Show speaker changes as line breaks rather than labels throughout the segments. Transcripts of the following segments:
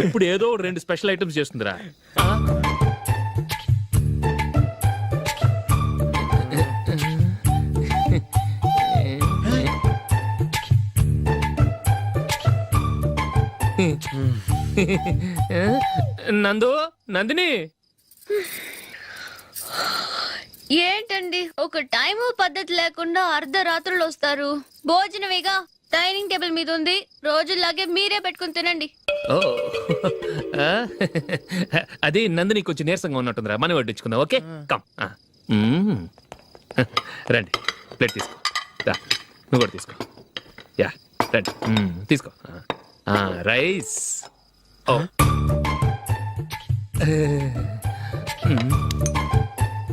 ఇప్పుడు ఏదో 2 special items చేస్తుందిరా. Nandini
ఏంటండి ఒక టైము పద్ధతి లేకుండా అర్ధరాత్రులు వస్తారు. భోజనమేగా డైనింగ్ టేబుల్ మీద ఉంది, రోజులాగే మీరే పెట్టుకుని తినండి.
ఓ అది నందిని కొంచెం నీరసంగా ఉన్నట్టుందిరా, మనం వడ్డించుకుందాం. Okay come. రండి, ప్లేట్ తీసుకో. నువ్వు కూడా తీసుకో. యా రండి, తీసుకో. రైస్. ఓ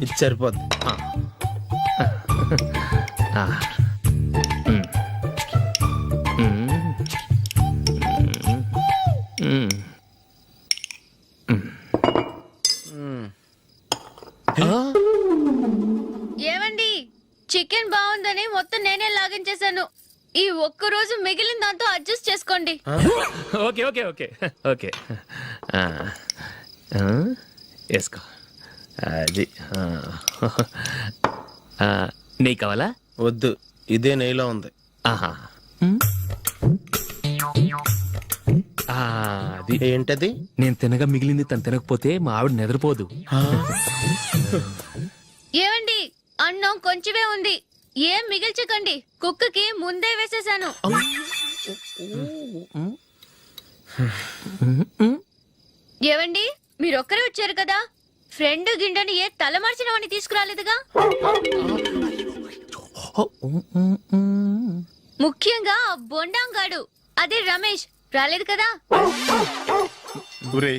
ఇది సరిపోద్ది.
ఏమండి, చికెన్ బాగుందని మొత్తం నేనే లాగించేశాను. ఈ ఒక్క రోజు మిగిలిన దాంతో అడ్జస్ట్ చేసుకోండి.
ఓకే ఓకే ఓకే ఓకే వేసుకో. అది నెయ్యి కావాలా?
వద్దు, ఇదే నెయ్యిలో ఉంది.
ఆహా, అది
ఏంటది?
నేను తినగా మిగిలింది తను తినకపోతే మా ఆవిడ నిద్రపోదు.
ఏమండి, అన్నం కొంచెమే ఉంది, ఏం మిగిల్చకండి. కుక్కకి ముందే వేసేసాను. ఏవండి, మీరొక్కరే వచ్చారు కదా, ఫ్రెండ్ గిండెని ఏ తలమార్చిన వాడిని తీసుకురాలేదుగా. ముఖ్యంగా బొండాంగాడు, అదే రమేష్ రాలేదు కదా.
ఊరే,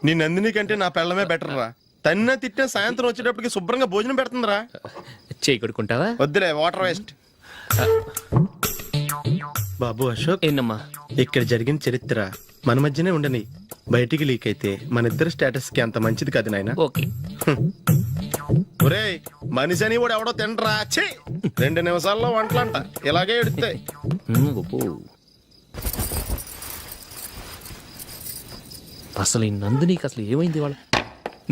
నీ నందిని కంటే నా పెళ్ళమే బెటర్ రా. తన్న తిట్టిన సాయంత్రం వచ్చేటప్పటికి శుభ్రంగా భోజనం పెడుతుందిరా.
చేయి కొడుకుంటావా?
వద్దులే, వాటర్ వేస్ట్. బాబు అశోక్,
ఏంటమ్మా?
ఇక్కడ జరిగిన చరిత్ర మన మధ్యనే ఉండని, బయటికి లీక్ అయితే మన ఇద్దరు స్టేటస్ కి అంత మంచిది కాదు నాయన.
ఓకే.
ఒరే, మనిషి అని కూడా ఎవడో తినరా. 2 నిమిషాల్లో వంటలంట ఇలాగే ఎడితే.
అసలు ఈ నందినికి అసలు ఏమైంది? వాళ్ళ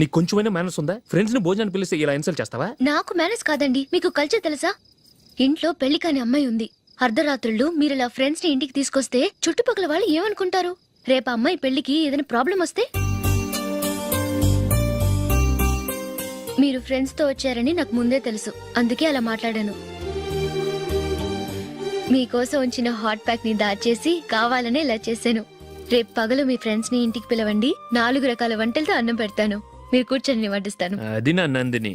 నీకు కొంచెమైనా మేనస్ ఉందా? ఫ్రెండ్స్ ని భోజనాన్ని పిలిస్తే ఇలా ఇన్సల్ట్ చేస్తావా?
నాకు మేనేజ్ కాదండి, మీకు కల్చర్ తెలుసా? ఇంట్లో పెళ్లి కాని అమ్మాయి ఉంది. అర్ధరాత్రుళ్ళు మీరు ఇలా ఫ్రెండ్స్ ని ఇంటికి తీసుకొస్తే చుట్టుపక్కల వాళ్ళు ఏమనుకుంటారు? రేపు అమ్మాయి పెళ్లికి ఏదైనా ప్రాబ్లం వస్తే? మీరు ఫ్రెండ్స్ తో వచ్చారని నాకు ముందే తెలుసు, అందుకే అలా మాట్లాడాను. మీకోసం ఉంచిన హాట్ ప్యాక్ ని దాచేసి కావాలనే ఇలా చేశాను. రేపు పగలు మీ ఫ్రెండ్స్ ని ఇంటికి పిలవండి, 4 రకాల వంటలతో అన్నం పెడతాను. మీరు కూర్చొని వడ్డిస్తాను.
అది నా Nandini.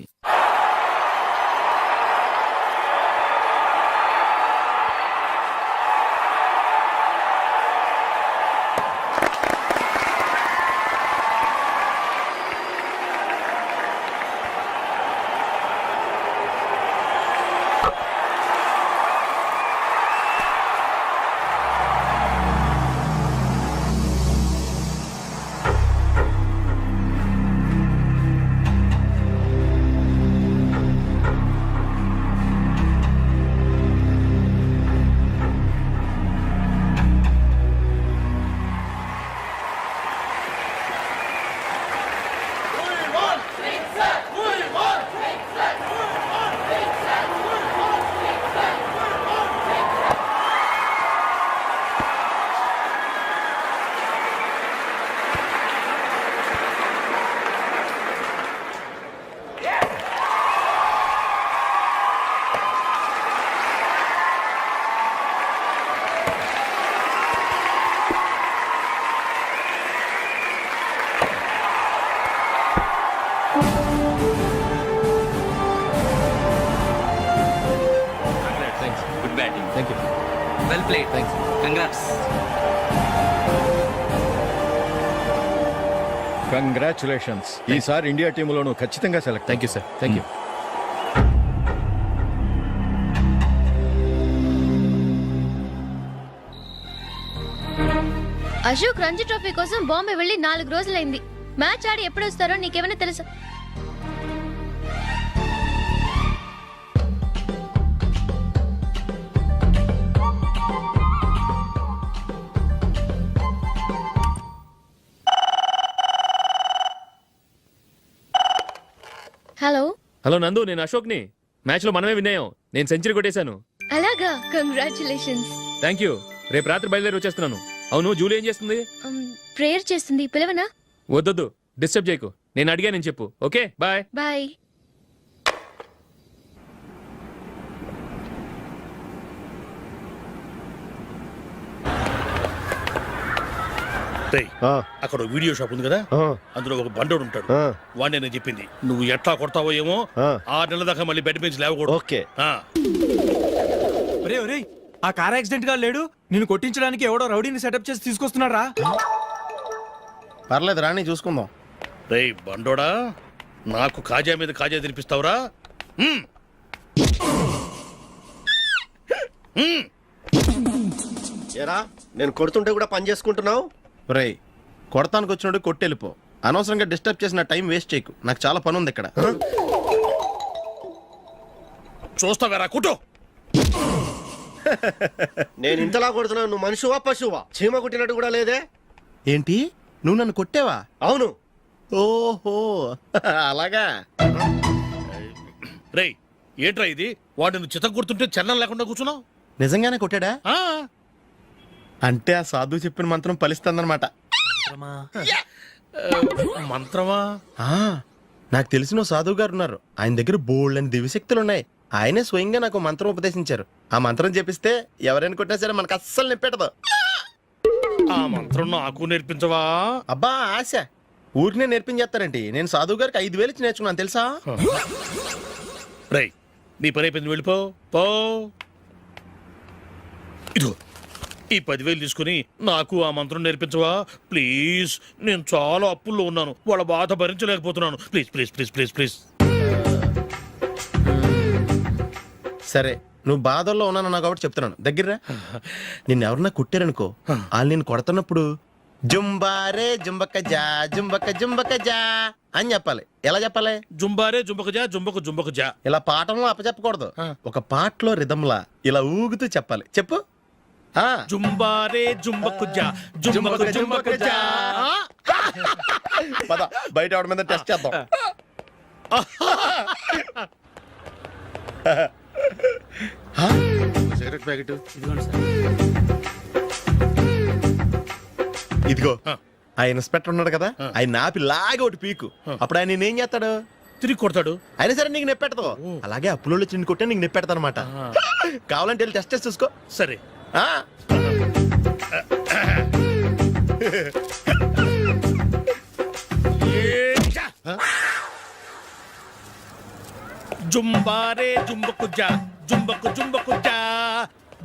Well played. Thanks. Congrats.
Congratulations. ఈసారి ఇండియా టీంలోనూ ఖచ్చితంగా select.
Thank you sir. Thank you.
Ashok Ranji trophy కోసం బాంబే వెళ్ళి 4 రోజులైంది. మ్యాచ్ ఆడి ఎప్పుడు వస్తారో నీకేమైనా తెలుసా?
హలో నందు, నేను అశోక్ని. మ్యాచ్లో మనమే విన్నాయం. నేను సెంచరీ కొట్టేశాను.
అలాగా, కంగ్రాచులేషన్స్.
Thank you. రేపు రాత్రి బయలుదేరి వచ్చేస్తున్నాను. అవును, జూలీ ఏం చేస్తుంది?
ప్రేయర్ చేస్తుంది, పిలవనా?
వద్దొద్దు, డిస్టర్బ్ చేయకు. నేను అడిగానని చెప్పు. Okay, bye.
బాయ్.
రేయ్, అక్కడ ఓ వీడియో షాప్ ఉంది కదా, అందులో ఒక బండోడు ఉంటాడు. వాడిని నేను చెప్పింది నువ్వు ఎట్లా కొడతావో ఏమో. 6 నెలల దాకా మళ్ళీ బెడ్ మీద లేవకూడదు.
ఓకే.
ఆ,
ఒరే ఒరే, ఆ కార్ యాక్సిడెంట్ గా లేడు. నిన్ను కొట్టించడానికి ఎవడో రౌడీని సెటప్ చేసి తీసుకొస్తున్నారా?
పర్లేదు రాని చూసుకుందాం.
రేయ్ బండోడా, నాకు కాజా మీద కాజా తినిపిస్తావురా?
ఏరా నేను కొడుతుంటే కూడా పని చేసుకుంటున్నావు?
రేయ్, కొడతానికి వచ్చినట్టు కొట్టెళ్ళిపో. అనవసరంగా డిస్టర్బ్ చేసిన టైం వేస్ట్ చేయకు. నాకు చాలా పని ఉంది ఇక్కడ.
చూస్తావేరా కుట్టు.
నేను ఇంతలా కొడుతున్నావు, నువ్వు మనిషివా పశువా? చీమ కుట్టినట్టు కూడా లేదే.
ఏంటి, నువ్వు నన్ను కొట్టావా?
అవును.
ఓహో అలాగా.
రేయ్ ఏంట్రా ఇది? వాడు నువ్వు చిత్త కొడుతుంటే చలనం లేకుండా కూర్చున్నావు.
నిజంగానే కొట్టాడా?
ఆ,
అంటే ఆ సాధువు చెప్పిన మంత్రం ఫలిస్తుందన్నమాట.
మంత్రమా?
నాకు తెలిసిన ఓ సాధువు గారు ఉన్నారు. ఆయన దగ్గర బోల్డ్ అని దివ్యశక్తులు ఉన్నాయి. ఆయనే స్వయంగా నాకు మంత్రం ఉపదేశించారు. ఆ మంత్రం చెప్పిస్తే ఎవరైనా కొట్టినా సరే మనకు అస్సలు నిప్పెట్టదు.
ఆ మంత్రం నాకు నేర్పించవా?
అబ్బా ఆశ, ఊరినే నేర్పించేస్తారండి. నేను సాధువు గారికి 5,000 ఇచ్చి నేర్చుకున్నాను తెలుసా?
రేయ్ నీ పని అయిపోయింది, వెళ్ళిపో పో. ఇదో ఈ 10,000 తీసుకుని నాకు ఆ మంత్రం నేర్పించవా ప్లీజ్? నేను చాలా అప్పుల్లో ఉన్నాను, వాళ్ళ బాధ భరించలేకపోతున్నాను. Please please please please please.
సరే, నువ్వు బాధల్లో ఉన్నాను నాకు కాబట్టి చెప్తున్నాను. దగ్గర నిన్ను ఎవరన్నా కుట్టారనుకో, వాళ్ళు నేను కొడుతున్నప్పుడు జుంబారే జుంబక్క జా జుంబక్క జుంబక్క జా అని చెప్పాలి. ఎలా చెప్పాలి?
జుంబారే జుంబకు జా జుంబకు జుంబకు జా.
ఇలా పాఠంలో అప్పచెప్పకూడదు. ఒక పాటలో రిధంలా ఇలా ఊగుతూ చెప్పాలి. చెప్పు.
జుంబారే జుంబకు జా జుంబకు జుంబకు జా.
పద బయట ఆవిడ మీద టెస్ట్ చేద్దాం. సిగరెట్ ప్యాకెట్ ఇదిగో. ఆ ఇన్స్పెక్టర్ ఉన్నాడు కదా, ఆయన ఆపి లాగా ఒకటి పీకు. అప్పుడు ఆయన నేనేం చేస్తాడు?
తిరిగి కొడతాడు.
అయినా సరే నీకు నెప్పెడతావు. అలాగే అప్పులో చిన్న కొట్టే నీకు నెప్పెడతా అనమాట. కావాలంటే వెళ్ళి టెస్ట్ చేసి చూసుకో.
సరే. జుంబారే జుంబకు జా జుంబకు జుంబకు జా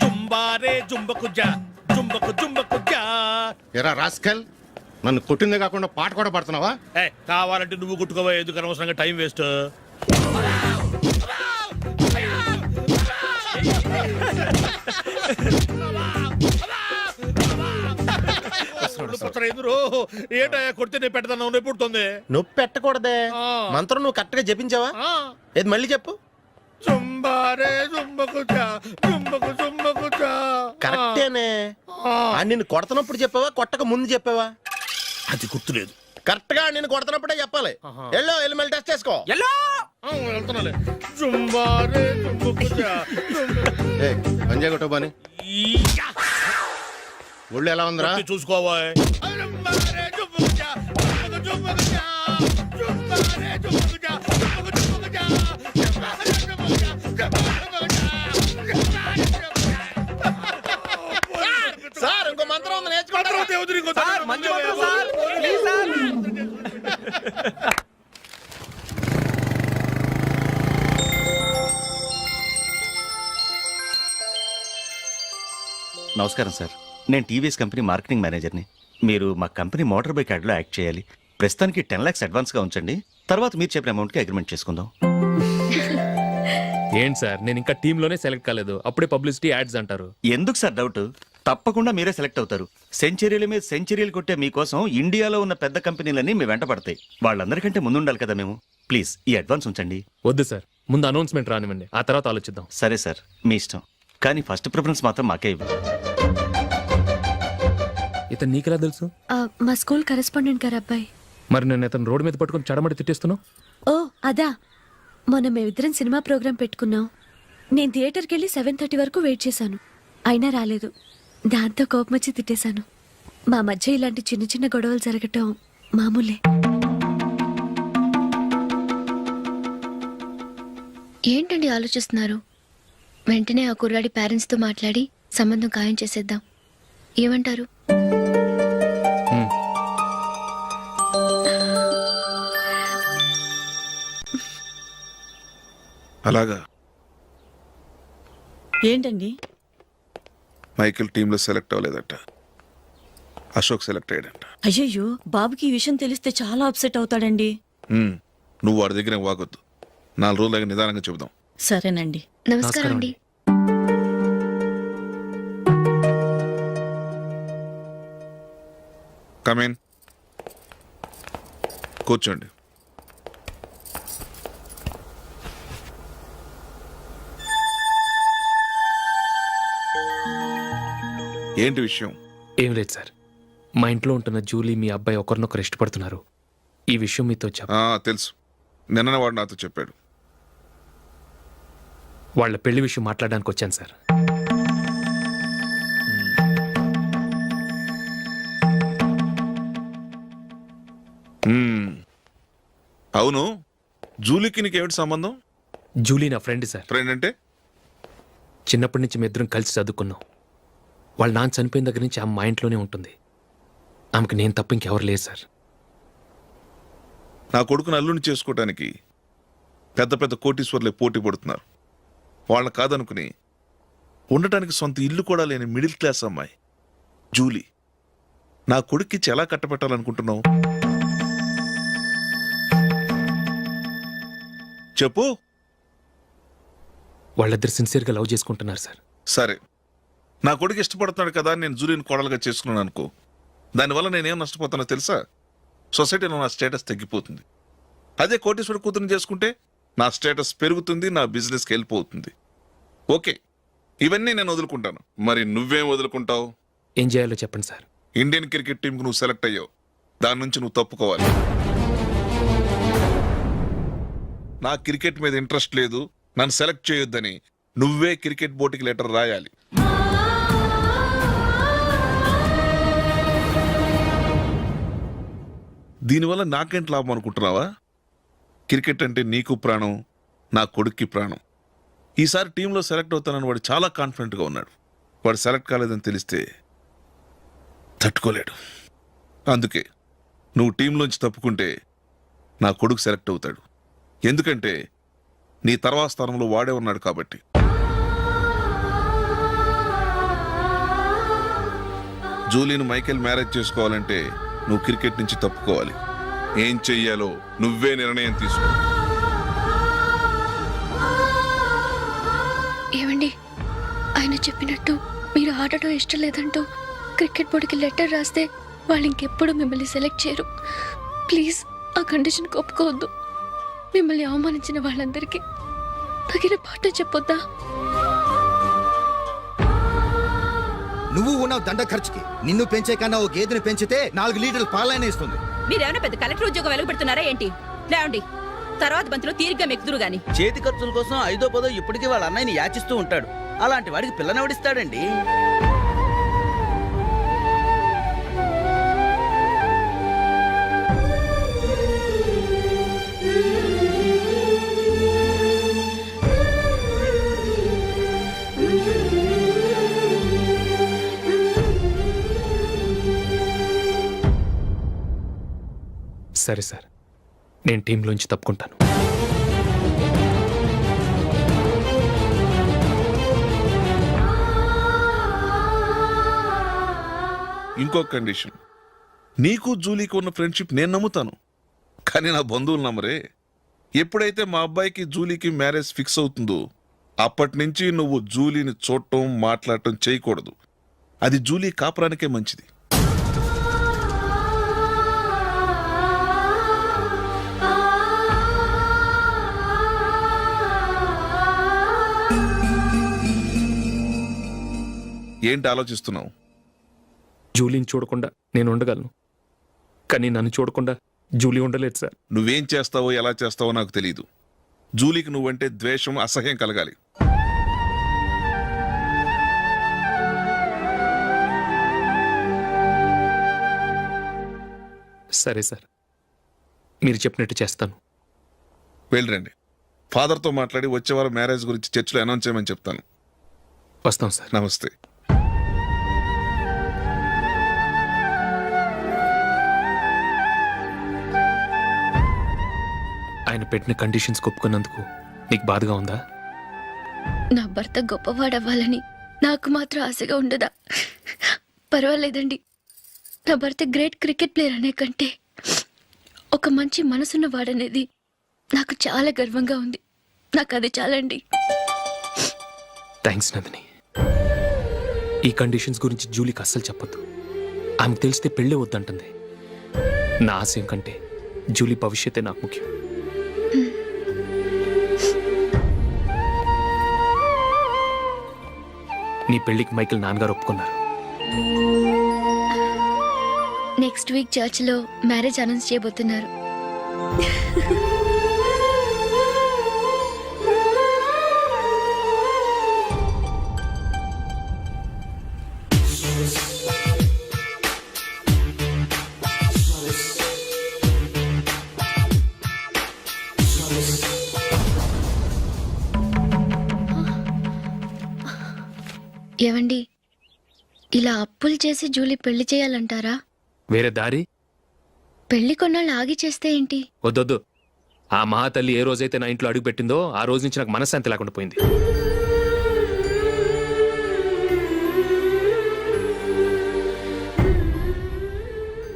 జుంబారే జుంబకు జా జుంబకు జుంబకు జా.
ఎరా రాస్కల్, నన్ను కొట్టిందే కాకుండా పాట కూడా పడుతున్నావా?
కావాలంటే నువ్వు కొట్టుకోవా, ఎందుకు అనవసరంగా టైం వేస్ట్. ఏంటయ్యా కొడితే నేను పెడతాను పుడుతుంది.
నొప్పి పెట్టకూడదే. మంత్రం నువ్వు కరెక్ట్ గా జపించావా? ఏది మళ్ళీ చెప్పు.
జుంబారే జుంబకు జా జుంబకు జుంబకు జా.
కరెక్టేనే. నిన్ను కొడుతున్నప్పుడు చెప్పావా, కొట్టక ముందు చెప్పావా?
అది గుర్తులేదు.
కరెక్ట్ గా నేను కొడుతున్నప్పుడే చెప్పాలి. ఎల్లో వెళ్ళి మళ్ళీ టెస్ట్ చేసుకో.
వెళ్తున్నాలే. జుంబారే జుంబకు జా
పంజా కొట్టబాని ఒళ్ళు ఎలా ఉందిరా
చూసుకోవా.
సార్ ఇంకో మంత్రం ఉంది, నేర్చుకుంటారు.
మంచి మంత్రం సార్. Please sir.
నమస్కారం సార్, నేను టీవీఎస్ కంపెనీ మార్కెటింగ్ మేనేజర్ని. మీరు మా కంపెనీ మోటార్ బైక్ యాడ్లో యాక్ట్ చేయాలి. ప్రస్తుతానికి 10 lakhs అడ్వాన్స్గా ఉంచండి, తర్వాత మీరు చెప్పిన అమౌంట్కి అగ్రిమెంట్ చేసుకుందాం.
ఏంటి సార్, నేను ఇంకా టీంలోనే సెలెక్ట్ కాలేదు, అప్పుడే పబ్లిసిటీ యాడ్స్ అంటారు.
ఎందుకు సార్ డౌట్? తప్పకుండా మీరే సెలెక్ట్ అవుతారు. సెంచరీల మీద సెంచరీలు కొట్టే మీకోసం ఇండియాలో ఉన్న పెద్ద కంపెనీలన్నీ మీ వెంట పడతాయి. వాళ్ళందరికంటే ముందుండాలి కదా మేము. ప్లీజ్ ఈ అడ్వాన్స్ ఉంచండి.
వద్దు సార్, ముందు అనౌన్స్మెంట్ రానివ్వండి, ఆ తర్వాత ఆలోచిద్దాం.
సరే సార్, మీ ఇష్టం, కానీ ఫస్ట్ ప్రిఫరెన్స్ మాత్రం మాకే ఇవ్వండి.
ఇతను నీకెలా తెలుసు?
మా స్కూల్ కరెస్పాండెంట్ గారు అబ్బాయి.
మరి నేను ఇతను రోడ్డు మీద పట్టుకొని చడమడి తిట్టేస్తున్నావు.
ఓ అదా, మొన్న మేమిద్దరం సినిమా ప్రోగ్రాం పెట్టుకున్నాం. నేను థియేటర్కి వెళ్ళి 7:30 వరకు వెయిట్ చేశాను, అయినా రాలేదు. దాంతో కోపం వచ్చి తిట్టేశాను. మా మధ్య ఇలాంటి చిన్న చిన్న గొడవలు జరగటం మామూలే. ఏంటండి ఆలోచిస్తున్నారు? వెంటనే ఆ కుర్రాడి పేరెంట్స్తో మాట్లాడి సంబంధం ఖాయం చేసేద్దాం. ఏమంటారు?
అలాగా
ఏంటండి?
మైకిల్ టీంలో సెలెక్ట్ అవ్వలేదట, అశోక్ సెలెక్ట్ అయ్యాడంట.
అయ్యయ్యో, బాబుకి ఈ విషయం తెలిస్తే చాలా అప్సెట్ అవుతాడండి.
నువ్వు వాడి దగ్గర వాగొద్దు, 4 రోజులు దగ్గర నిదానంగా చెబుదాం.
సరేనండి.
నమస్కారం అండి.
కమేన్, కూర్చోండి. ఏంటి విషయం?
ఏం లేదు సార్, మా ఇంట్లో ఉంటున్న జూలీ మీ అబ్బాయి ఒకరినొకరు ఇష్టపడుతున్నారు. ఈ విషయం మీతో
తెలుసు, నిన్ననే వాడు నాతో చెప్పాడు.
వాళ్ళ పెళ్లి విషయం మాట్లాడడానికి వచ్చాను సార్.
అవును, జూలీకి నీకేమిటి సంబంధం?
జూలీ నా ఫ్రెండ్ సార్.
ఫ్రెండ్ అంటే?
చిన్నప్పటి నుంచి మీ ఇద్దరం కలిసి చదువుకున్నాం. వాళ్ళ నాన్న చనిపోయిన దగ్గర నుంచి ఆమె మా ఇంట్లోనే ఉంటుంది. ఆమెకు నేను తప్ప ఇంకెవరు లేదు సార్.
నా కొడుకును అల్లుని చేసుకోవటానికి పెద్ద పెద్ద కోటీశ్వర్లే పోటీ పడుతున్నారు. వాళ్ళని కాదనుకుని ఉండటానికి సొంత ఇల్లు కూడా లేని మిడిల్ క్లాస్ అమ్మాయి జూలీ నా కొడుక్కిచ్చి ఎలా కట్టబెట్టాలనుకుంటున్నావు? చెప్పు.
వాళ్ళిద్దరు సిన్సియర్గా లవ్ చేసుకుంటున్నారు సార్.
సరే, నా కొడుకు ఇష్టపడుతున్నాడు కదా అని నేను జూలీని కోడలుగా చేసుకున్నాను అనుకో, దానివల్ల నేనేం నష్టపోతానో తెలుసా? సొసైటీలో నా స్టేటస్ తగ్గిపోతుంది. అదే కోటీశ్వర కూతురుని చేసుకుంటే నా స్టేటస్ పెరుగుతుంది, నా బిజినెస్కి వెళ్ళిపోతుంది. ఓకే, ఇవన్నీ నేను వదులుకుంటాను. మరి నువ్వేం వదులుకుంటావు?
ఏం చేయాలో చెప్పండి సార్.
ఇండియన్ క్రికెట్ టీంకు నువ్వు సెలెక్ట్ అయ్యావు, దాని నుంచి నువ్వు తప్పుకోవాలి. నా క్రికెట్ మీద ఇంట్రెస్ట్ లేదు, నన్ను సెలెక్ట్ చేయొద్దని నువ్వే క్రికెట్ బోర్డుకి లెటర్ రాయాలి. దీనివల్ల నాకేంటి లాభం అనుకుంటున్నావా? క్రికెట్ అంటే నీకు ప్రాణం, నా కొడుక్కి ప్రాణం. ఈసారి టీంలో సెలెక్ట్ అవుతానని వాడు చాలా కాన్ఫిడెంట్గా ఉన్నాడు. వాడు సెలెక్ట్ కాలేదని తెలిస్తే తట్టుకోలేడు. అందుకే నువ్వు టీంలోంచి తప్పుకుంటే నా కొడుకు సెలెక్ట్ అవుతాడు. ఎందుకంటే నీ తర్వాత స్థానంలో వాడే ఉన్నాడు కాబట్టి. జూలీని మైకేల్ మ్యారేజ్ చేసుకోవాలంటే నువ్వు క్రికెట్ నుంచి తప్పుకోవాలి. ఏం చెయ్యాలో నువ్వే నిర్ణయం తీసుకో.
ఏమండి, ఆయన చెప్పినట్టు మీరు ఆడటం ఇష్టం లేదంటూ క్రికెట్ బోర్డుకి లెటర్ రాస్తే వాళ్ళు ఇంకెప్పుడు మిమ్మల్ని సెలెక్ట్ చేయరు. ప్లీజ్ ఆ కండిషన్ ఒప్పుకోవద్దు. మిమ్మల్ని అవమానించిన వాళ్ళందరికీ తగిన పాఠం చెప్పొద్దా?
నువ్వు ఉన్నావు దండ ఖర్చుకి. నిన్ను పెంచే కన్నా ఓ గేదెని పెంచితే 4 లీటర్లు పాలైన ఇస్తుంది.
మీరేమైనా పెద్ద కలెక్టర్ ఉద్యోగం వెలుగుపెడుతున్నారా ఏంటి? లేవండి, తర్వాత బంతిలో తీరిగ్గా మెక్కుదురు గాని.
చేతి ఖర్చుల కోసం 5దో 10దో ఇప్పటికీ వాళ్ళ అన్నయ్యని యాచిస్తూ ఉంటాడు. అలాంటి వాడికి పిల్లనెవడిస్తాడండి?
సరే సార్, నేను టీంలోంచి తప్పుకుంటాను.
ఇంకో కండిషన్, నీకు జూలీకి ఉన్న ఫ్రెండ్షిప్ నేను నమ్ముతాను, కానీ నా బంధువులు నమ్మరే. ఎప్పుడైతే మా అబ్బాయికి జూలీకి మ్యారేజ్ ఫిక్స్ అవుతుందో అప్పటి నుంచి నువ్వు జూలీని చూడటం మాట్లాడటం చేయకూడదు. అది జూలీ కాపురానికే మంచిది. ఏంటి ఆలోచిస్తున్నావు?
జూలీని చూడకుండా నేను ఉండగలను, కానీ నన్ను చూడకుండా జూలీ ఉండలేదు సార్.
నువ్వేం చేస్తావో ఎలా చేస్తావో నాకు తెలీదు, జూలీకి నువ్వంటే ద్వేషం, అసహ్యం కలగాలి.
సరే సార్, మీరు చెప్పినట్టు చేస్తాను.
వెళ్ళరండి. ఫాదర్తో మాట్లాడి వచ్చే వారం మ్యారేజ్ గురించి చర్చిలో అనౌన్స్ చేయమని చెప్తాను.
వస్తాం సార్.
నమస్తే.
ఆయన పెట్టిన కండిషన్స్ ఒప్పుకున్నందుకు నీకు బాధగా ఉందా?
నా భర్త గొప్పవాడవ్వాలని నాకు మాత్రం ఆశగా ఉండదా? పర్వాలేదండి. నా భర్త గ్రేట్ క్రికెట్ ప్లేయర్ అనే కంటే ఒక మంచి మనసున్న వాడనేది నాకు చాలా గర్వంగా ఉంది. నాకు అది చాలండి.
థ్యాంక్స్ నందిని. ఈ కండిషన్స్ గురించి జూలీకి అస్సలు చెప్పొద్దు. ఆమెకు తెలిస్తే పెళ్ళే వద్దంటుంది. నా ఆశయం కంటే జూలీ భవిష్యత్తే నాకు ముఖ్యం. నీ పెళ్లికి మైకేల్ నాన్నగారు ఒప్పుకున్నారు.
నెక్స్ట్ వీక్ చర్చిలో మ్యారేజ్ అనౌన్స్ చేయబోతున్నారు. ఏవండి, ఇలా అప్పులు చేసి జూలీ పెళ్లి చేయాలంటారా?
వేరే దారి?
పెళ్లి కొన్నాళ్ళు ఆగి చేస్తే ఏంటి?
వద్దొద్దు. ఆ మహాతల్లి ఏ రోజైతే నా ఇంట్లో అడుగు పెట్టిందో ఆ రోజు నుంచి నాకు మనశ్శాంతి లేకుండా పోయింది.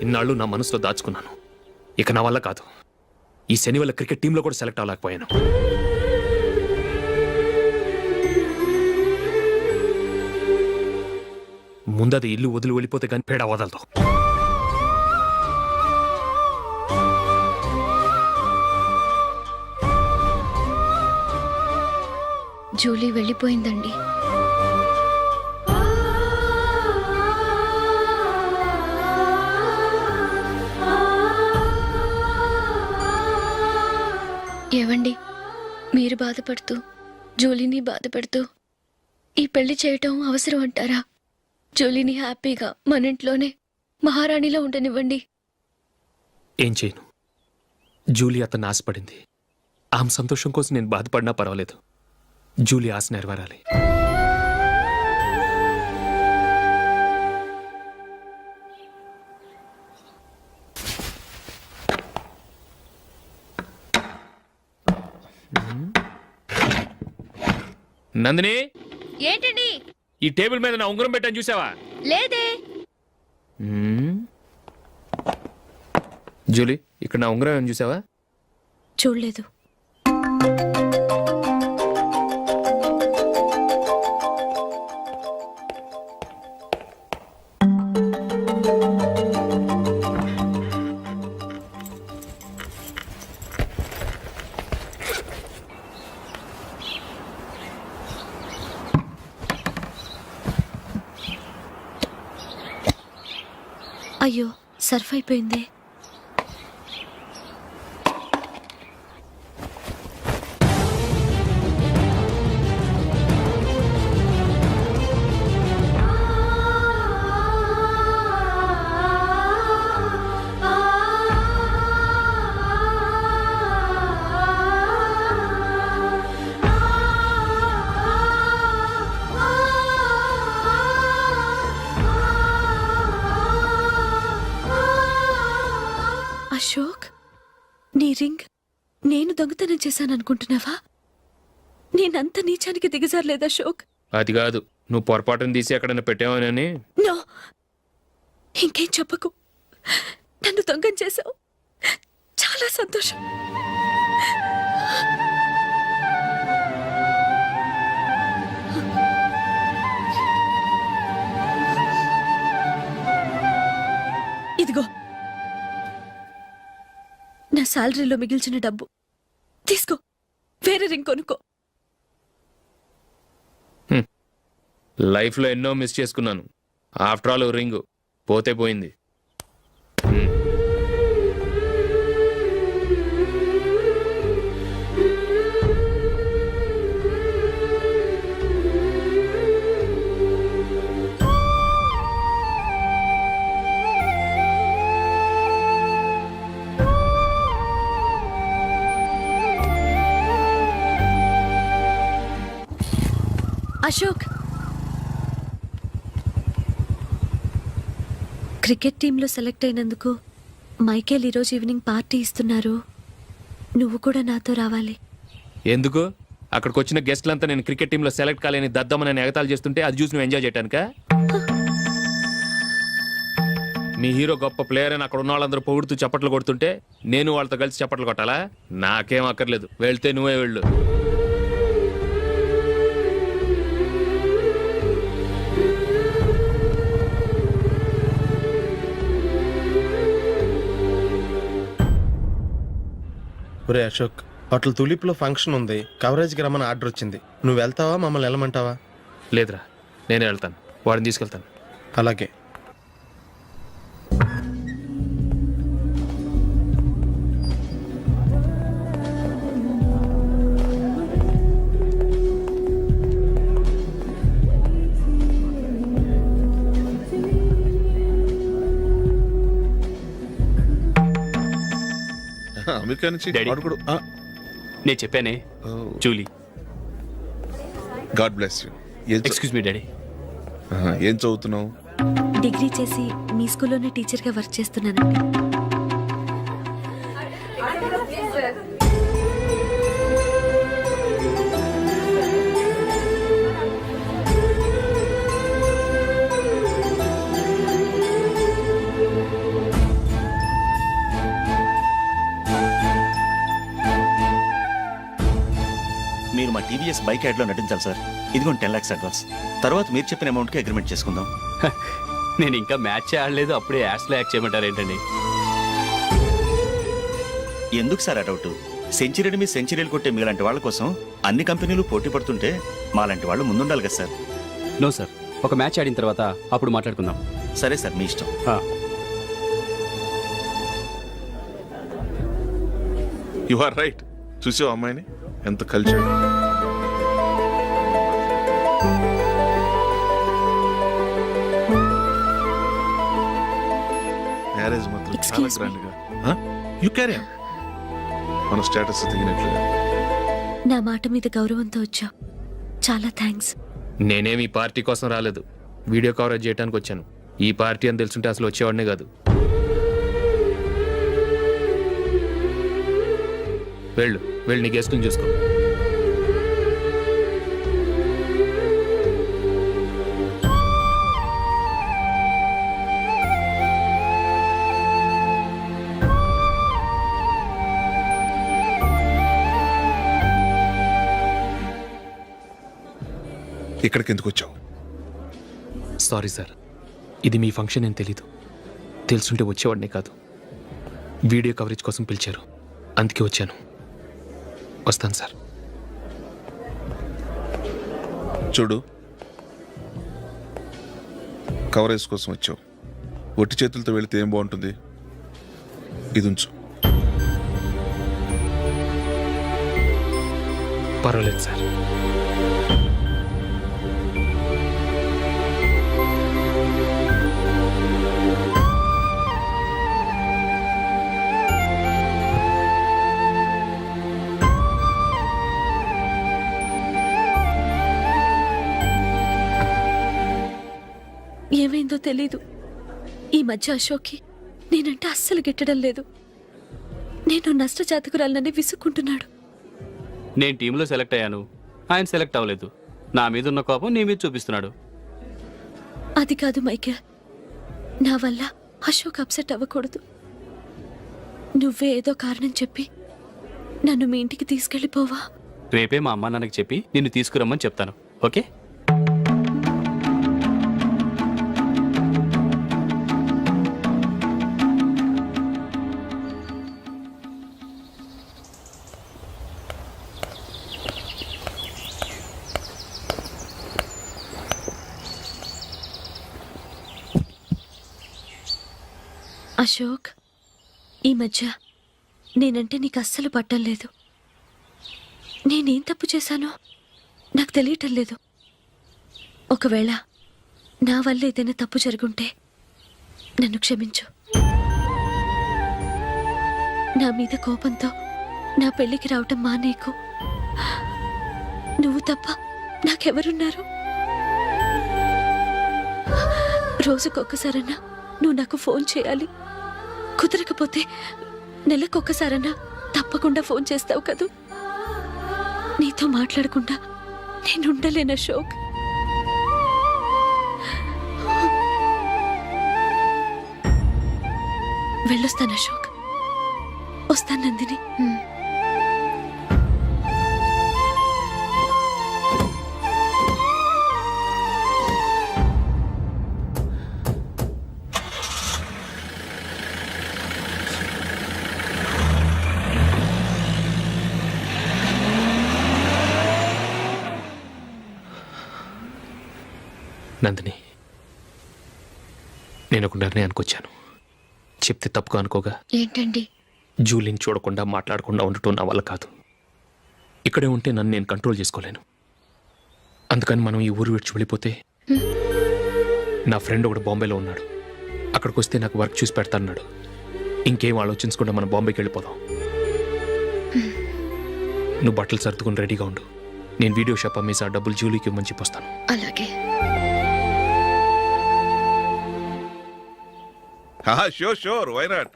ఇన్నాళ్ళు నా మనసులో దాచుకున్నాను. ఇక నా వల్ల కాదు. ఈ శని వల్ల క్రికెట్ టీంలో కూడా సెలెక్ట్ అవ్వలేకపోయాను. ముందది ఇల్లు వదిలి వెళ్ళిపోతే కానీ పేడ వదలదు.
జూలీ వెళ్ళిపోయిందండి. ఏవండి, మీరు బాధపడుతూ జూలీని బాధపెడుతూ ఈ పెళ్లి చేయటం అవసరం అంటారా? జూలీని హ్యాపీగా మన ఇంట్లోనే మహారాణిలో ఉండనివ్వండి.
ఏం చేయను? జూలీ అతన్ని ఆశపడింది. ఆమె సంతోషం కోసం నేను బాధపడినా పర్వాలేదు. జూలీ ఆశ నెరవేరాలి. నందిని,
ఏంటండి?
ఈ టేబుల్ మీద నా ఉంగరం పెట్టని చూసావా?
లేదే.
జూలీ, ఇక్కడ నా ఉంగరం ఏమని చూసావా?
చూడలేదు. అయ్యో, సర్ఫ్ అయిపోయింది. అశోక్, నీ రింగ్ నేను దొంగతనం చేశాననుకుంటున్నావా? నేనంత నీచానికి దిగజారలేదు అశోక్.
అది కాదు, నువ్వు పొరపాటును తీసి ఎక్కడైనా పెట్టావని.
నో, ఇంకేం చెప్పకు. నన్ను దొంగం చేశావు. చాలా సంతోషం. ఇదిగో నా శాలరీలో మిగిల్చిన డబ్బు తీసుకో. వేరే రింగ్ కొనుక్కో.
లైఫ్లో ఎన్నో మిస్ చేసుకున్నాను. ఆఫ్టర్ ఆల్ రింగ్ పోతే పోయింది.
అశోక్, క్రికెట్ టీంలో సెలెక్ట్ అయినందుకు మైకేల్ ఈరోజు ఈవినింగ్ పార్టీ ఇస్తున్నారు. నువ్వు కూడా నాతో రావాలి.
ఎందుకు? అక్కడికి వచ్చిన గెస్ట్లంతా నేను క్రికెట్ టీంలో సెలెక్ట్ కాలేని దద్దమని ఎగతాలు చేస్తుంటే అది చూసి నువ్వు ఎంజాయ్ చేయటానికా? మీ హీరో గొప్ప ప్లేయర్ అని అక్కడ ఉన్న వాళ్ళందరూ పొగుడుతూ చప్పట్లు కొడుతుంటే నేను వాళ్ళతో కలిసి చప్పట్లు కొట్టాలా? నాకేం అక్కర్లేదు, వెళ్తే నువ్వే వెళ్ళు.
ఒరే అశోక్, హోటల్ తులిప్లో ఫంక్షన్ ఉంది, కవరేజ్కి రమ్మని ఆర్డర్ వచ్చింది. నువ్వు వెళ్తావా, మమ్మల్ని వెళ్ళమంటావా?
లేదురా, నేనే వెళ్తాను, వాడిని తీసుకెళ్తాను.
అలాగే.
అమెరికా నుంచి
డాడీ.
అడుగుడు.
నేను చెప్పానే, Julie.
God bless you.
Excuse me daddy.
ఏం చదువుతున్నావు?
డిగ్రీ చేసి మీ స్కూల్లోనే టీచర్గా వర్క్ చేస్తున్నానండి.
మీరు మా టీవీఎస్ బైక్ యాడ్లో నటించాలి సార్. ఇదిగోండి 10 lakhs అడ్వాన్స్. తర్వాత మీరు చెప్పిన అమౌంట్కి అగ్రిమెంట్ చేసుకుందాం.
నేను ఇంకా మ్యాచ్ ఆడలేదు, అప్పుడే యాడ్స్లో యాక్ట్ చేయమంటారు ఏంటండి?
ఎందుకు సార్ ఆ డౌట్? సెంచరీని మీ సెంచరీలు కొట్టే మీలాంటి వాళ్ళ కోసం అన్ని కంపెనీలు పోటీ పడుతుంటే మాలాంటి వాళ్ళు ముందుండాలి కదా సార్.
నో సార్, ఒక మ్యాచ్ ఆడిన తర్వాత అప్పుడు మాట్లాడుకుందాం.
సరే సార్, మీ ఇష్టం.
You are right. చూసావు అమ్మాయిని ఎంత కల్చర్. మ్యారేజ్ మాత్రం చాలా
Excuse me.
గ్రాండ్ గా. You carry on. మన స్టేటస్ దిగినట్లుగా.
నా మాట మీద గౌరవంతో వచ్చావు, చాలా థ్యాంక్స్.
నేనేమి ఈ పార్టీ కోసం రాలేదు, వీడియో కవరేజ్ చేయడానికి వచ్చాను. ఈ పార్టీ అని తెలుసుంటే అసలు వచ్చేవాడినే కాదు. వెళ్ళు, వెళ్ళి నీ గెస్ట్ని చూసుకో.
ఇక్కడికి ఎందుకు వచ్చావు?
సారీ సార్, ఇది మీ ఫంక్షన్ అని తెలీదు. తెలుసుంటే వచ్చేవాడినే కాదు. వీడియో కవరేజ్ కోసం పిలిచారు, అందుకే వచ్చాను. వస్తాను సార్.
చూడు, కవరేజ్ కోసం వచ్చావు. ఒట్టి చేతులతో వెళితే ఏం బాగుంటుంది? ఇది ఉంచు.
పర్వాలేదు సార్.
ఏమైందో తెలీదు, ఈ మధ్య అశోక్కి నేనంటే అస్సలు గిట్టడం లేదు. నేను నష్టజాతకురాలనని విసుక్కుంటున్నాడు.
నేను టీంలో సెలెక్ట్ అయ్యాను, ఆయన సెలెక్ట్ అవ్వలేదు. నా మీద ఉన్న కోపం నీ మీద చూపిస్తున్నాడు.
అది కాదు మైకేల్, నా వల్ల అశోక్ అప్సెట్ అవ్వకూడదు. నువ్వే ఏదో కారణం చెప్పి నన్ను మీ ఇంటికి తీసుకెళ్ళిపోవా?
రేపే మా అమ్మ నాన్నకి చెప్పి నిన్ను తీసుకురమ్మని చెప్తాను, ఓకే?
అశోక్, ఈ మధ్య నేనంటే నీకు అస్సలు పట్టం లేదు. నేనేం తప్పు చేశానో నాకు తెలియటం లేదు. ఒకవేళ నా వల్ల ఏదైనా తప్పు జరుగుంటే నన్ను క్షమించు. నా మీద కోపంతో నా పెళ్ళికి రావటం మానేకు. నువ్వు తప్ప నాకెవరున్నారు? రోజుకొక్కసారన్నా నువ్వు నాకు ఫోన్ చేయాలి. కుదరకపోతే నెలకొక్కసారన్నా తప్పకుండా ఫోన్ చేస్తావు కదూ. నీతో మాట్లాడకుండా నేను ఉండలేను అశోక్. వెళ్ళొస్తాను అశోక్. వస్తాను నందిని.
నందిని, నేను ఒక నిర్ణయానికి వచ్చాను. చెప్తే తప్పుగా అనుకోగా.
ఏంటండి?
జూలిని చూడకుండా మాట్లాడకుండా ఉండటం నా వల్ల కాదు. ఇక్కడే ఉంటే నన్ను నేను కంట్రోల్ చేసుకోలేను. అందుకని మనం ఈ ఊరు విడిచి వెళ్ళిపోతే, నా ఫ్రెండ్ ఒకడు బాంబేలో ఉన్నాడు. అక్కడికి వస్తే నాకు వర్క్ చూసి పెడతాన్నాడు. ఇంకేం ఆలోచించకుండా మనం బాంబేకి వెళ్ళిపోదాం. నువ్వు బట్టలు సర్దుకుని రెడీగా ఉండు. నేను వీడియో షాప్ అమ్మేసి ఆ డబ్బులు జూలీకి ఇవ్వమని చెప్పొస్తాను.
అలాగే.
Sure why not.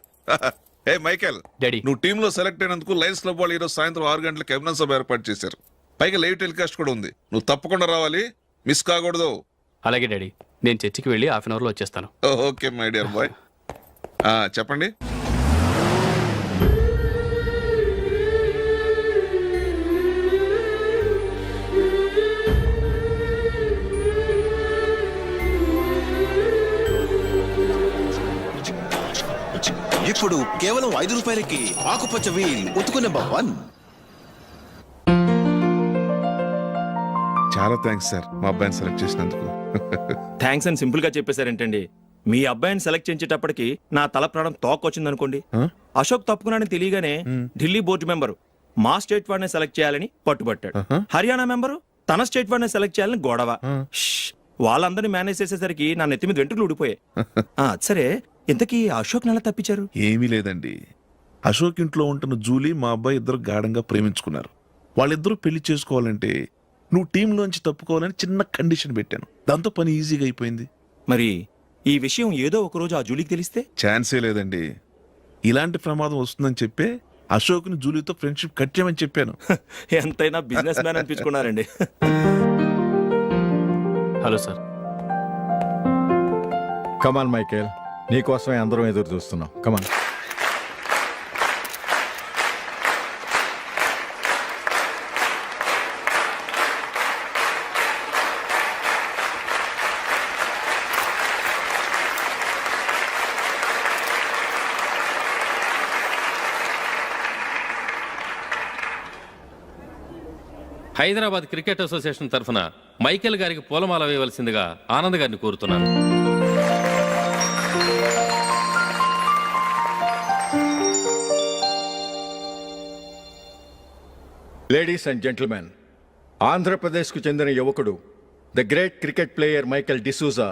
Hey Michael,
daddy,
నువ్వు టీంలో సెలెక్ట్ అయినందుకు లయన్స్ క్లబ్ వాళ్ళు ఈరోజు సాయంత్రం 6 గంటలకు అభినందన సభ ఏర్పాటు చేశారు. పైగా లైవ్ టెలికాస్ట్ కూడా ఉంది. నువ్వు తప్పకుండా రావాలి, మిస్ కాకూడదు.
అలాగే డాడీ, నేను చర్చికి వెళ్ళి హాఫ్ అన్ అవర్లో వచ్చేస్తాను.
Okay my dear bye. చెప్పండి.
ఇప్పుడు కేవలం 5 రూపాయలకి ఆకుపచ్చ వీల్ ఉతుకు నెంబర్ 1.
చాలా థ్యాంక్స్ సార్, మా అబ్బాయిని సెలెక్ట్ చేసినందుకు.
థ్యాంక్స్ అని సింపుల్ గా చెప్పేశారేంటండి? మీ అబ్బాయిని సెలెక్ట్ చేసేటప్పటికి నా తల ప్రాణం తోకొచ్చింది అనుకోండి. అశోక్ తప్పుకున్నాడని తెలియగానే ఢిల్లీ బోర్డు మెంబరు మా స్టేట్ వాడిని సెలెక్ట్ చేయాలని పట్టుబట్టాడు. హర్యానా మెంబరు తన స్టేట్ వాడిని సెలెక్ట్ చేయాలని గొడవ. వాళ్ళందరినీ మేనేజ్ చేసేసరికి నా నెత్తి మీద వెంట్రుకలు ఊడిపోయాయి. సరే, ఇంతకీ అశోక్ నెల తప్పించారు?
ఏమీ లేదండి. అశోక్ ఇంట్లో ఉంటున్న జూలీ మా అబ్బాయి ఇద్దరు గాఢంగా ప్రేమించుకున్నారు. వాళ్ళిద్దరూ పెళ్లి చేసుకోవాలంటే నువ్వు టీంలోంచి తప్పుకోవాలని చిన్న కండిషన్ పెట్టాను. దాంతో పని ఈజీగా అయిపోయింది.
మరి ఈ విషయం ఏదో ఒక రోజు ఆ జూలీకి తెలిస్తే?
ఛాన్సే లేదండి. ఇలాంటి ప్రమాదం వస్తుందని చెప్పే అశోక్ని జూలీతో ఫ్రెండ్షిప్ కట్ చేయమని చెప్పాను.
ఎంతైనా బిజినెస్ మ్యాన్ అనిపించుకున్నారండి.
Hello sir.
కమాన్ మైకేల్, నీకోసమే అందరం ఎదురు చూస్తున్నాం. కమాన్.
హైదరాబాద్ క్రికెట్ అసోసియేషన్ తరఫున మైకేల్ గారికి పూలమాల వేయవలసిందిగా ఆనంద్ గారిని కోరుతున్నాను.
లేడీస్ అండ్ జెంటిల్మెన్, ఆంధ్రప్రదేశ్కు చెందిన యువకుడు, the great cricket player Michael D'Souza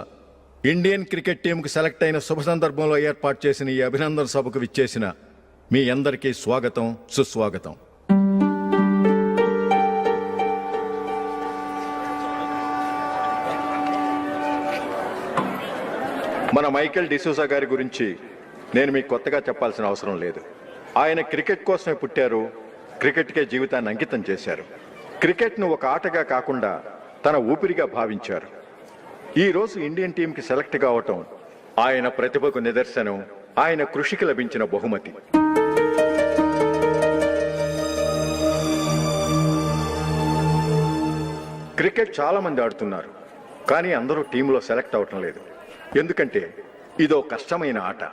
Indian cricket టీంకు సెలెక్ట్ అయిన శుభ సందర్భంలో ఏర్పాటు చేసిన ఈ అభినందన సభకు విచ్చేసిన మీ అందరికీ స్వాగతం, సుస్వాగతం. మన మైకేల్ డిసూజా గారి గురించి నేను మీకు కొత్తగా చెప్పాల్సిన అవసరం లేదు. ఆయన క్రికెట్ కోసమే పుట్టారు, క్రికెట్కే జీవితాన్ని అంకితం చేశారు. క్రికెట్ను ఒక ఆటగా కాకుండా తన ఊపిరిగా భావించారు. ఈరోజు ఇండియన్ టీంకి సెలెక్ట్ కావటం ఆయన ప్రతిభకు నిదర్శనం, ఆయన కృషికి లభించిన బహుమతి. క్రికెట్ చాలా మంది ఆడుతున్నారు, కానీ అందరూ టీంలో సెలెక్ట్ అవటం లేదు. ఎందుకంటే ఇదో కష్టమైన ఆట.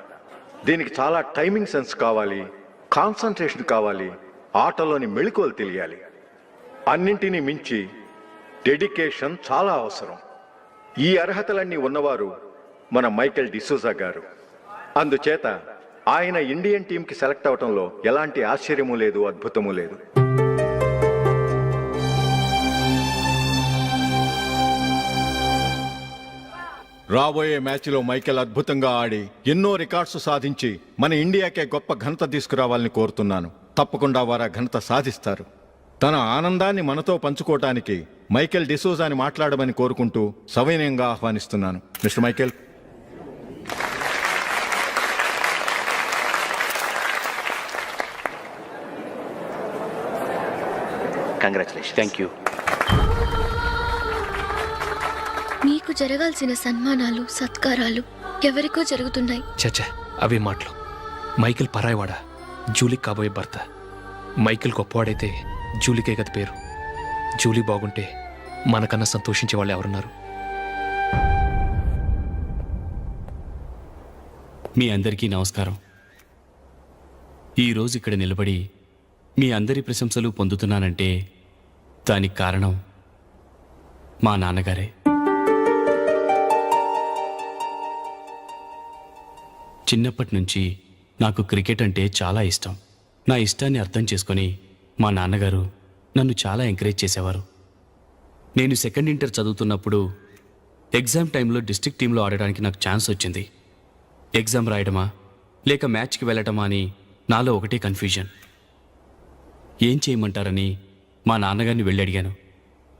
దీనికి చాలా టైమింగ్ సెన్స్ కావాలి, కాన్సన్ట్రేషన్ కావాలి, ఆటలోని మెళకువలు తెలియాలి. అన్నింటినీ మించి డెడికేషన్ చాలా అవసరం. ఈ అర్హతలన్నీ ఉన్నవారు మన మైకేల్ డిసూజా గారు. అందుచేత ఆయన ఇండియన్ టీంకి సెలెక్ట్ అవటంలో ఎలాంటి ఆశ్చర్యమూ లేదు, అద్భుతమూ లేదు. రాబోయే మ్యాచ్లో మైకేల్ అద్భుతంగా ఆడి ఎన్నో రికార్డ్స్ సాధించి మన ఇండియాకే గొప్ప ఘనత తీసుకురావాలని కోరుతున్నాను. తప్పకుండా వారు ఆ ఘనత సాధిస్తారు.
తన ఆనందాన్ని మనతో పంచుకోవటానికి మైకేల్ డిసోజాని మాట్లాడమని కోరుకుంటూ సవినయంగా ఆహ్వానిస్తున్నాను. Mister Michael.
Congratulation. Thank you.
మీకు జరగాల్సిన సన్మానాలు సత్కారాలు ఎవరికో జరుగుతున్నాయి.
చచ్చా అవే మాటలు. మైకేల్ పరాయవాడా, జూలీకి కాబోయే భర్త. మైకేల్ గొప్పవాడైతే జూలీకే కదా పేరు. జూలీ బాగుంటే మనకన్నా సంతోషించే వాళ్ళు ఎవరున్నారు?
మీ అందరికీ నమస్కారం. ఈరోజు ఇక్కడ నిలబడి మీ అందరి ప్రశంసలు పొందుతున్నానంటే దానికి కారణం మా నాన్నగారే. చిన్నప్పటి నుంచి నాకు క్రికెట్ అంటే చాలా ఇష్టం. నా ఇష్టాన్ని అర్థం చేసుకొని మా నాన్నగారు నన్ను చాలా ఎంకరేజ్ చేసేవారు. నేను సెకండ్ ఇంటర్ చదువుతున్నప్పుడు ఎగ్జామ్ టైంలో డిస్ట్రిక్ట్ టీంలో ఆడడానికి నాకు ఛాన్స్ వచ్చింది. ఎగ్జామ్ రాయడమా లేక మ్యాచ్కి వెళ్ళటమా అని నాలో ఒకటే కన్ఫ్యూజన్. ఏం చేయమంటారని మా నాన్నగారిని వెళ్ళి అడిగాను.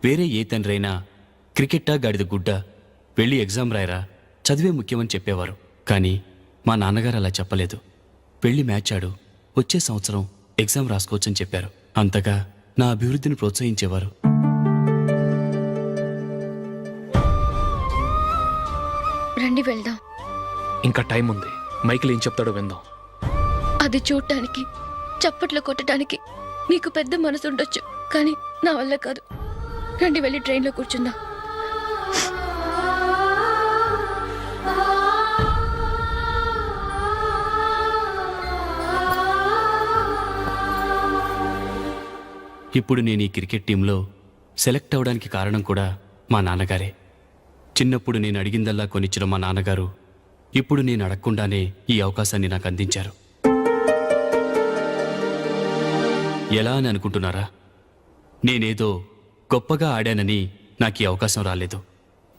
వేరే ఏ తండ్రి అయినా క్రికెట్టా గాడిద గుడ్డ, వెళ్ళి ఎగ్జామ్ రాయరా, చదివే ముఖ్యమని చెప్పేవారు. కానీ మా నాన్నగారు అలా చెప్పలేదు. వెళ్ళి మ్యాచ్ ఆడు, వచ్చే సంవత్సరం ఎగ్జామ్ రాసుకోవచ్చని చెప్పారు. అంతగా నా అభివృద్ధిని ప్రోత్సహించేవారు.
రండి వెళ్దాం.
ఇంకా టైం ఉంది. మైకేల్ ఏం చెప్తాడో విందాం.
అది చూడటానికి చప్పట్లు కొట్టడానికి మీకు పెద్ద మనసు ఉండొచ్చు, కానీ నా వల్ల కాదు. రండి వెళ్ళి ట్రైన్లో కూర్చుందాం.
ఇప్పుడు నేను ఈ క్రికెట్ టీంలో సెలెక్ట్ అవ్వడానికి కారణం కూడా మా నాన్నగారే. చిన్నప్పుడు నేను అడిగిందల్లా కొనిచ్చిన మా నాన్నగారు ఇప్పుడు నేను అడగకుండానే ఈ అవకాశాన్ని నాకు అందించారు. ఎలా అని అనుకుంటున్నారా? నేనేదో గొప్పగా ఆడానని నాకు ఈ అవకాశం రాలేదు.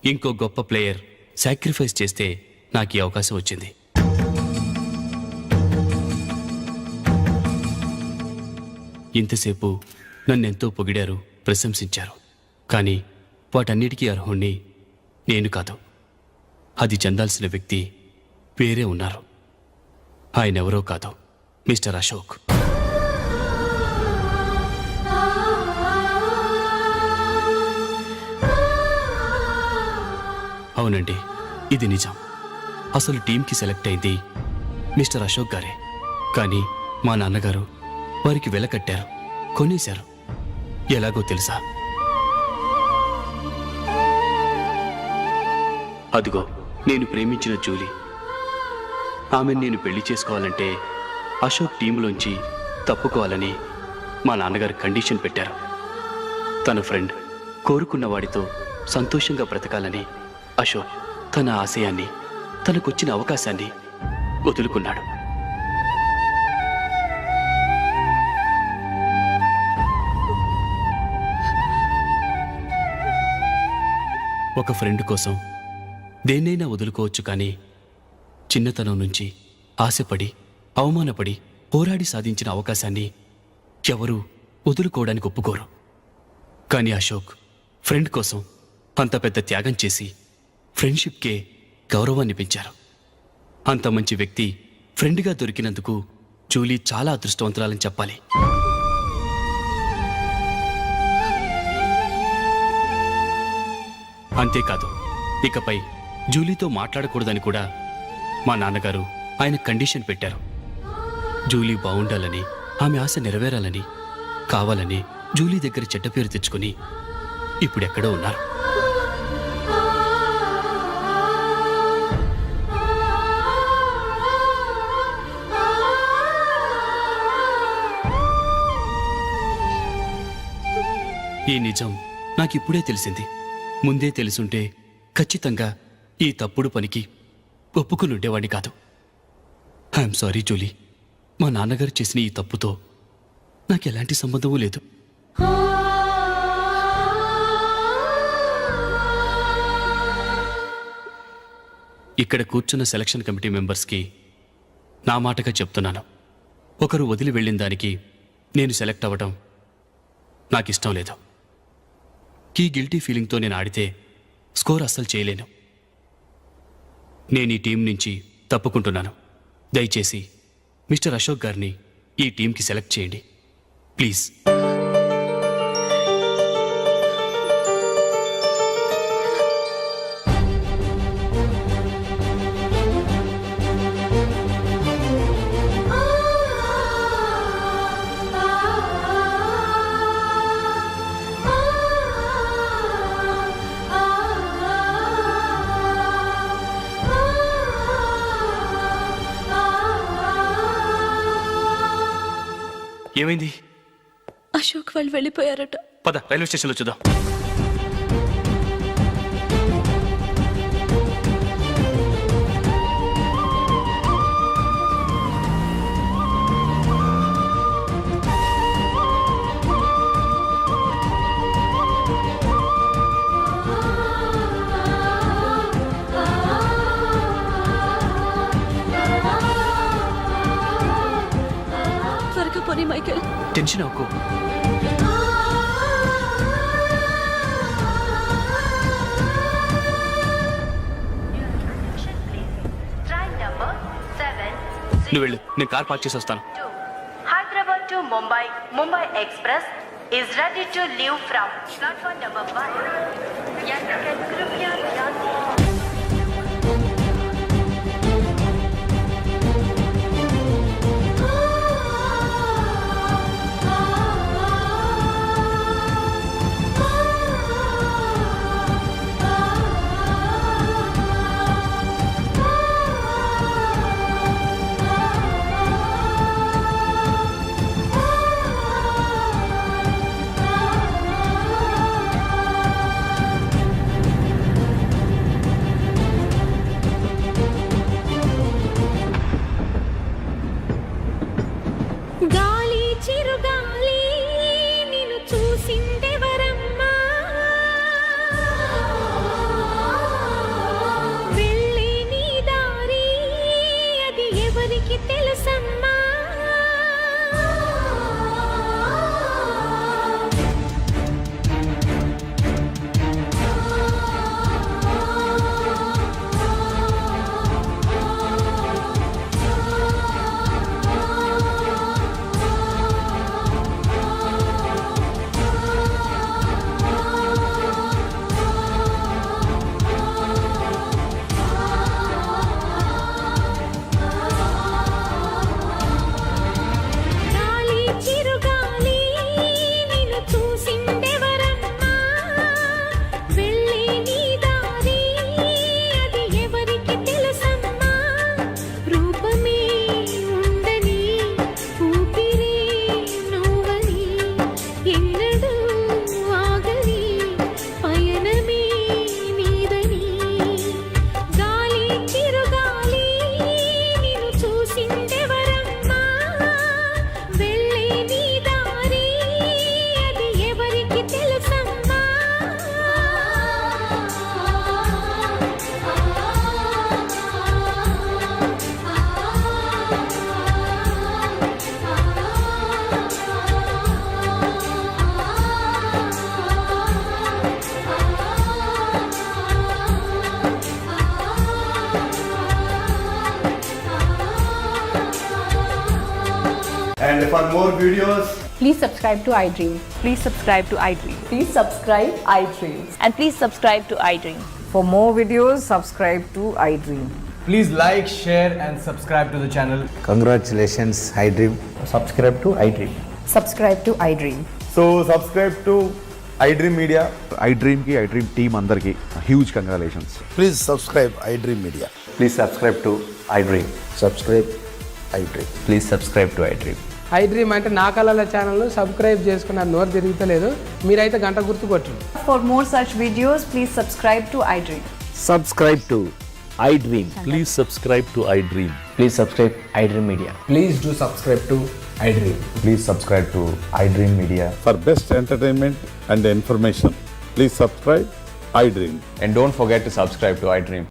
ఇంకో గొప్ప ప్లేయర్ సాక్రిఫైస్ చేస్తే నాకు ఈ అవకాశం వచ్చింది. ఇంతసేపు నన్నెంతో పొగిడారు, ప్రశంసించారు. కానీ వాటన్నిటికీ అర్హుణ్ణి నేను కాదు. అది చెందాల్సిన వ్యక్తి వేరే ఉన్నారు. ఆయనెవరో కాదు, మిస్టర్ అశోక్. అవునండి, ఇది నిజం. అసలు టీంకి సెలెక్ట్ అయింది మిస్టర్ అశోక్ గారే. కానీ మా నాన్నగారు వారికి వెల కట్టారు, కొనేశారు. ఎలాగో తెలుసా? అదిగో నేను ప్రేమించిన జూలీ. ఆమెను నేను పెళ్లి చేసుకోవాలంటే అశోక్ టీంలోంచి తప్పుకోవాలని మా నాన్నగారు కండిషన్ పెట్టారు. తన ఫ్రెండ్ కోరుకున్న వాడితో సంతోషంగా బ్రతకాలని అశోక్ తన ఆశయాన్ని, తనకొచ్చిన అవకాశాన్ని వదులుకున్నాడు. ఒక ఫ్రెండ్ కోసం దేన్నైనా వదులుకోవచ్చు, కానీ చిన్నతనం నుంచి ఆశపడి, అవమానపడి, పోరాడి సాధించిన అవకాశాన్ని ఎవరూ వదులుకోవడానికి ఒప్పుకోరు. కానీ అశోక్ ఫ్రెండ్ కోసం అంత పెద్ద త్యాగం చేసి ఫ్రెండ్షిప్కే గౌరవాన్ని పెంచారు. అంత మంచి వ్యక్తి ఫ్రెండ్గా దొరికినందుకు జూలీ చాలా అదృష్టవంతురాలని చెప్పాలి. అంతేకాదు, ఇకపై జూలీతో మాట్లాడకూడదని కూడా మా నాన్నగారు ఆయన కండిషన్ పెట్టారు. జూలీ బాగుండాలని, ఆమె ఆశ నెరవేరాలని, కావాలని జూలీ దగ్గర చెడ్డ పేరు తెచ్చుకుని ఇప్పుడెక్కడో ఉన్నారు. ఈ నిజం నాకిప్పుడే తెలిసింది. ముందే తెలుసుంటే ఖచ్చితంగా ఈ తప్పుడు పనికి ఒప్పుకుని ఉండేవాడిని కాదు. I'm sorry Julie. మా నాన్నగారు చేసిన ఈ తప్పుతో నాకెలాంటి సంబంధమూ లేదు. ఇక్కడ కూర్చున్న సెలక్షన్ కమిటీ మెంబర్స్కి నా మాటగా చెప్తున్నాను. ఒకరు వదిలి వెళ్ళిన దానికి నేను సెలెక్ట్ అవ్వడం నాకు ఇష్టం లేదు. ఈ గిల్టీ ఫీలింగ్తో నేను ఆడితే స్కోర్ అస్సలు చేయలేను. నేను ఈ టీం నుంచి తప్పుకుంటున్నాను. దయచేసి మిస్టర్ అశోక్ గారిని ఈ టీంకి సెలెక్ట్ చేయండి ప్లీజ్. ఏమైంది?
అశోక్ వాళ్ళు వెళ్ళిపోయారట.
పద రైల్వే స్టేషన్లో చూద్దాం.
త్వరగా పోనీ మైకేల్.
టెన్షన్ అవ్వకు. నువ్వు వెళ్ళు, నేను కార్ పార్క్ చేసి వస్తాను.
Hyderabad to Mumbai Mumbai express is ready to leave from platform number 1. यात्रिगण कृपया ध्यान दें.
And for more videos,
Please subscribe to iDream. Please subscribe to iDream.
Please subscribe iDream.
And please subscribe to iDream.
For more videos, subscribe to iDream.
please like, share and subscribe to the channel.
Congratulations iDream.
Subscribe to iDream.
Subscribe to iDream.
So subscribe to iDream Media.
iDream కి iDream team అందరికి huge congratulations.
Please subscribe iDream media.
Please subscribe to iDream.
Subscribe iDream.
Please subscribe to iDream.
iDream అంటే నా కళల ఛానల్ను subscribe చేసుకున్న నోరు తిరుగుతలేదు. మీరైతే గంట గుర్తు కొట్టండి.
For more such videos, please subscribe to iDream.
Subscribe to iDream.
Please subscribe to iDream.
Please subscribe iDream Media.
Please do subscribe to iDream.
Please subscribe to iDream Media.
For best entertainment and information please subscribe iDream.
And don't forget to subscribe to iDream.